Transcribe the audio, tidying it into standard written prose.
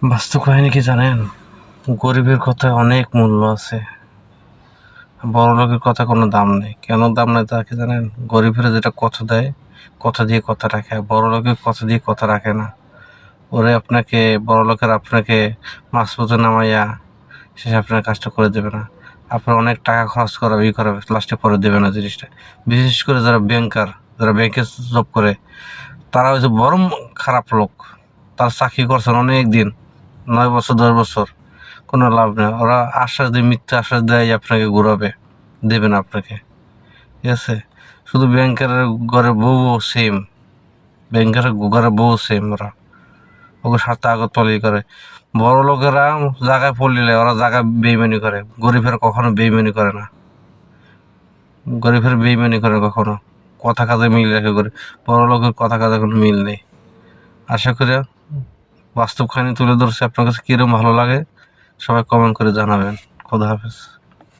বাস্তব কাহিনী কি জানেন? গরিবের কথায় অনেক মূল্য আছে, বড়লোকের কথা কোনো দাম নেই। কেন দাম নেই তা কি জানেন? গরিবেরা যেটা কথা দেয়, কথা দিয়ে কথা রাখে, বড়লোকের কথা দিয়ে কথা রাখে না। ওরে আপনাকে বড়লোকের আপনাকে মাঝপথে নামাইয়া শেষে আপনার কাজটা করে দেবে না। আপনার অনেক টাকা খরচ করাবে, করাবে, লাস্টে পরে দেবে না জিনিসটা। বিশেষ করে যারা ব্যাংকার, যারা ব্যাংকে জব করে, তারা হচ্ছে বড় খারাপ লোক। তার চাকরি করছেন অনেক দিন, 9 বছর 10 বছর, কোনো লাভ নেই। ওরা আশ্বাস দিয়ে, মিথ্যা আশ্বাস দেয় আপনাকে ঘুরাবে, দেবে না আপনাকে। ঠিক আছে? শুধু ব্যাংকের ঘরে বউ সেম, ব্যাংকের ঘরে বউ সেম। ওকে স্বার্থে আগত তলি করে। বড় লোকেরা জায়গায় পড়লে ওরা জায়গায় বেইমানি করে, গরিবের কখনো বেইমানি করে না। গরিবের বেইমানি করে কখনো, কথা কাজে মিল রেখে করে। বড় লোকের কথা কাজে কোনো মিল নেই। আশা করি বাস্তব কাহিনী তুলে ধরছি, আপনার কাছে কিরকম ভালো লাগে সবাই কমেন্ট করে জানাবেন। খোদা হাফেজ।